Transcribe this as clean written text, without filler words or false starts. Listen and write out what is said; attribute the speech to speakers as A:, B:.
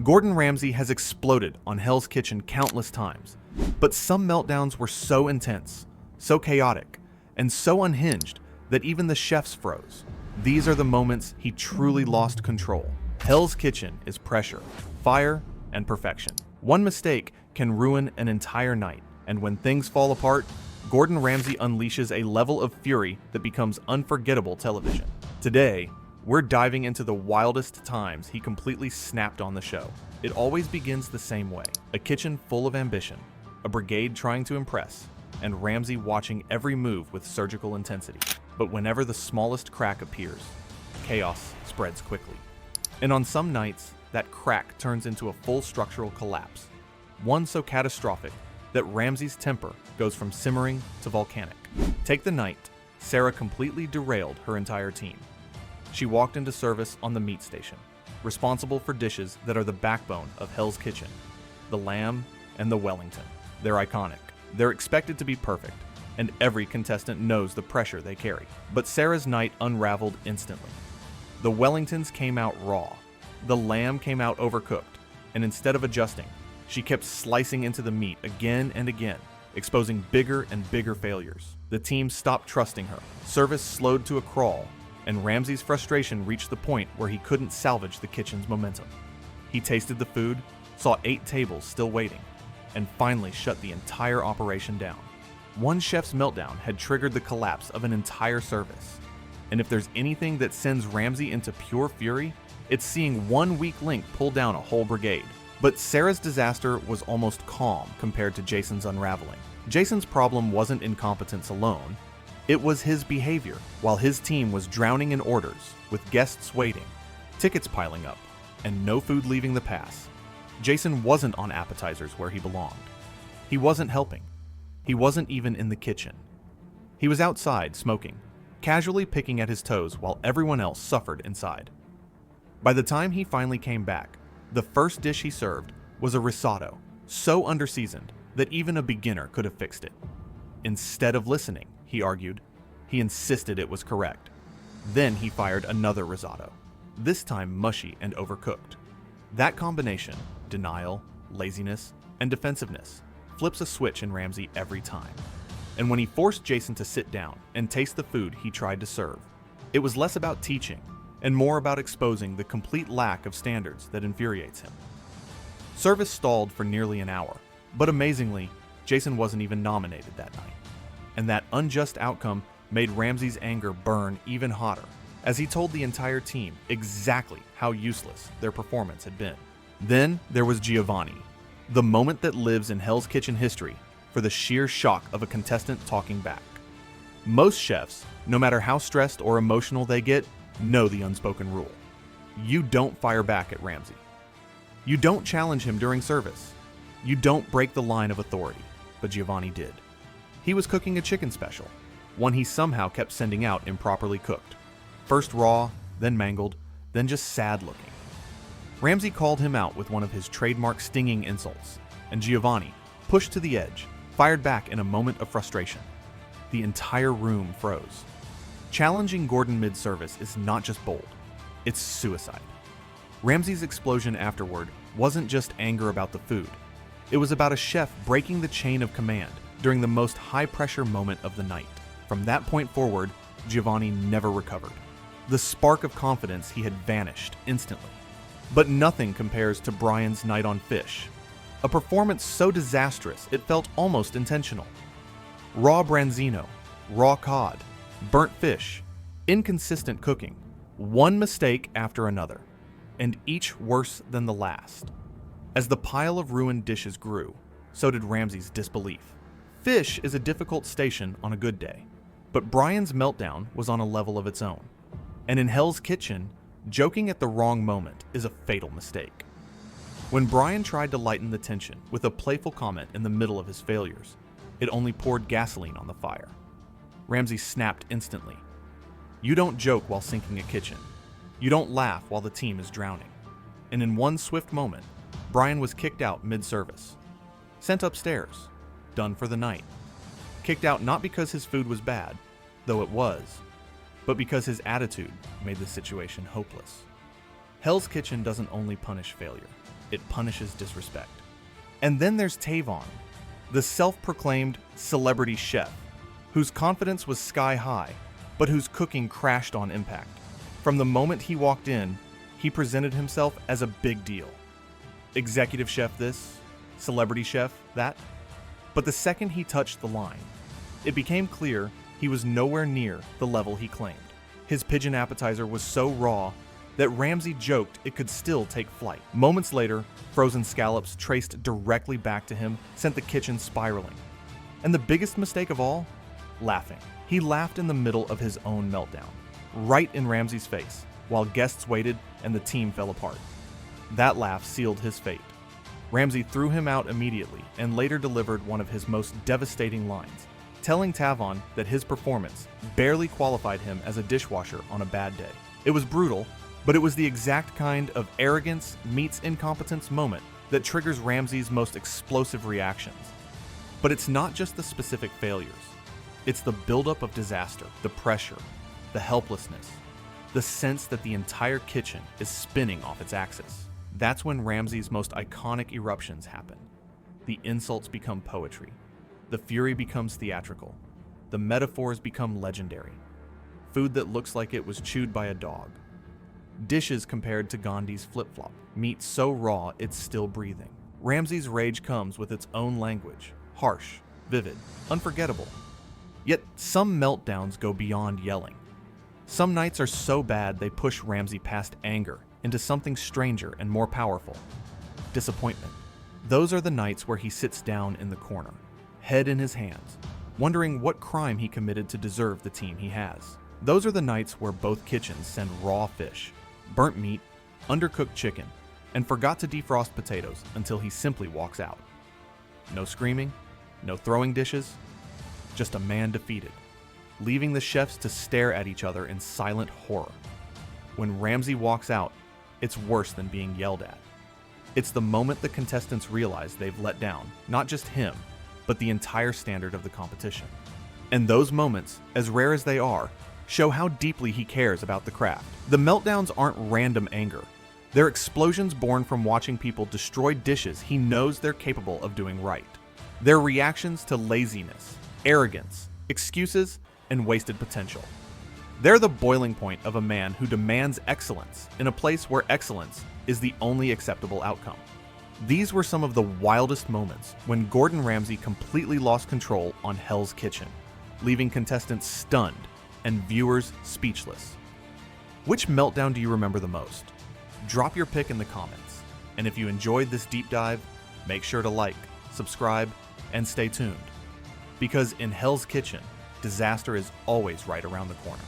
A: Gordon Ramsay has exploded on Hell's Kitchen countless times, but some meltdowns were so intense, so chaotic, and so unhinged that even the chefs froze. These are the moments he truly lost control. Hell's Kitchen is pressure, fire, and perfection. One mistake can ruin an entire night, and when things fall apart, Gordon Ramsay unleashes a level of fury that becomes unforgettable television. Today, we're diving into the wildest times he completely snapped on the show. It always begins the same way: a kitchen full of ambition, a brigade trying to impress, and Ramsay watching every move with surgical intensity. But whenever the smallest crack appears, chaos spreads quickly. And on some nights, that crack turns into a full structural collapse, one so catastrophic that Ramsay's temper goes from simmering to volcanic. Take the night Sarah completely derailed her entire team. She walked into service on the meat station, responsible for dishes that are the backbone of Hell's Kitchen: the lamb and the Wellington. They're iconic. They're expected to be perfect, and every contestant knows the pressure they carry. But Sarah's night unraveled instantly. The Wellingtons came out raw. The lamb came out overcooked, and instead of adjusting, she kept slicing into the meat again and again, exposing bigger and bigger failures. The team stopped trusting her. Service slowed to a crawl, and Ramsay's frustration reached the point where he couldn't salvage the kitchen's momentum. He tasted the food, saw 8 tables still waiting, and finally shut the entire operation down. One chef's meltdown had triggered the collapse of an entire service. And if there's anything that sends Ramsay into pure fury, it's seeing one weak link pull down a whole brigade. But Sarah's disaster was almost calm compared to Jason's unraveling. Jason's problem wasn't incompetence alone. It was his behavior. While his team was drowning in orders, with guests waiting, tickets piling up, and no food leaving the pass, Jason wasn't on appetizers where he belonged. He wasn't helping. He wasn't even in the kitchen. He was outside smoking, casually picking at his toes while everyone else suffered inside. By the time he finally came back, the first dish he served was a risotto, so underseasoned that even a beginner could have fixed it. Instead of listening, he argued, he insisted it was correct. Then he fired another risotto, this time mushy and overcooked. That combination, denial, laziness, and defensiveness, flips a switch in Ramsay every time. And when he forced Jason to sit down and taste the food he tried to serve, it was less about teaching and more about exposing the complete lack of standards that infuriates him. Service stalled for nearly an hour, but amazingly, Jason wasn't even nominated that night. And that unjust outcome made Ramsay's anger burn even hotter, as he told the entire team exactly how useless their performance had been. Then there was Giovanni, the moment that lives in Hell's Kitchen history for the sheer shock of a contestant talking back. Most chefs, no matter how stressed or emotional they get, know the unspoken rule. You don't fire back at Ramsay. You don't challenge him during service. You don't break the line of authority, but Giovanni did. He was cooking a chicken special, one he somehow kept sending out improperly cooked. First raw, then mangled, then just sad looking. Ramsay called him out with one of his trademark stinging insults, and Giovanni, pushed to the edge, fired back in a moment of frustration. The entire room froze. Challenging Gordon mid-service is not just bold, it's suicide. Ramsay's explosion afterward wasn't just anger about the food. It was about a chef breaking the chain of command during the most high-pressure moment of the night. From that point forward, Giovanni never recovered. The spark of confidence he had vanished instantly. But nothing compares to Brian's night on fish. A performance so disastrous it felt almost intentional. Raw branzino, raw cod, burnt fish, inconsistent cooking, one mistake after another, and each worse than the last. As the pile of ruined dishes grew, so did Ramsay's disbelief. Fish is a difficult station on a good day, but Brian's meltdown was on a level of its own. And in Hell's Kitchen, joking at the wrong moment is a fatal mistake. When Brian tried to lighten the tension with a playful comment in the middle of his failures, it only poured gasoline on the fire. Ramsay snapped instantly. You don't joke while sinking a kitchen. You don't laugh while the team is drowning. And in one swift moment, Brian was kicked out mid-service. Sent upstairs. Done for the night. Kicked out not because his food was bad, though it was, but because his attitude made the situation hopeless. Hell's Kitchen doesn't only punish failure. it punishes disrespect. And then there's Tavon, the self-proclaimed celebrity chef, whose confidence was sky high, but whose cooking crashed on impact. From the moment he walked in, he presented himself as a big deal. Executive chef this, celebrity chef that. But the second he touched the line, it became clear he was nowhere near the level he claimed. His pigeon appetizer was so raw that Ramsay joked it could still take flight. Moments later, frozen scallops traced directly back to him sent the kitchen spiraling. And the biggest mistake of all? Laughing. He laughed in the middle of his own meltdown, right in Ramsay's face, while guests waited and the team fell apart. That laugh sealed his fate. Ramsay threw him out immediately and later delivered one of his most devastating lines, telling Tavon that his performance barely qualified him as a dishwasher on a bad day. It was brutal, but it was the exact kind of arrogance meets incompetence moment that triggers Ramsay's most explosive reactions. But it's not just the specific failures. It's the buildup of disaster, the pressure, the helplessness, the sense that the entire kitchen is spinning off its axis. That's when Ramsay's most iconic eruptions happen. The insults become poetry. The fury becomes theatrical. The metaphors become legendary. Food that looks like it was chewed by a dog. Dishes compared to Gandhi's flip-flop. Meat so raw it's still breathing. Ramsay's rage comes with its own language. Harsh, vivid, unforgettable. Yet some meltdowns go beyond yelling. Some nights are so bad they push Ramsay past anger into something stranger and more powerful. Disappointment. Those are the nights where he sits down in the corner, head in his hands, wondering what crime he committed to deserve the team he has. Those are the nights where both kitchens send raw fish, burnt meat, undercooked chicken, and forgot to defrost potatoes until he simply walks out. No screaming, no throwing dishes, just a man defeated, leaving the chefs to stare at each other in silent horror. When Ramsay walks out, it's worse than being yelled at. It's the moment the contestants realize they've let down, not just him, but the entire standard of the competition. And those moments, as rare as they are, show how deeply he cares about the craft. The meltdowns aren't random anger. They're explosions born from watching people destroy dishes he knows they're capable of doing right. They're reactions to laziness, arrogance, excuses, and wasted potential. They're the boiling point of a man who demands excellence in a place where excellence is the only acceptable outcome. These were some of the wildest moments when Gordon Ramsay completely lost control on Hell's Kitchen, leaving contestants stunned and viewers speechless. Which meltdown do you remember the most? Drop your pick in the comments. And if you enjoyed this deep dive, make sure to like, subscribe, and stay tuned. Because in Hell's Kitchen, disaster is always right around the corner.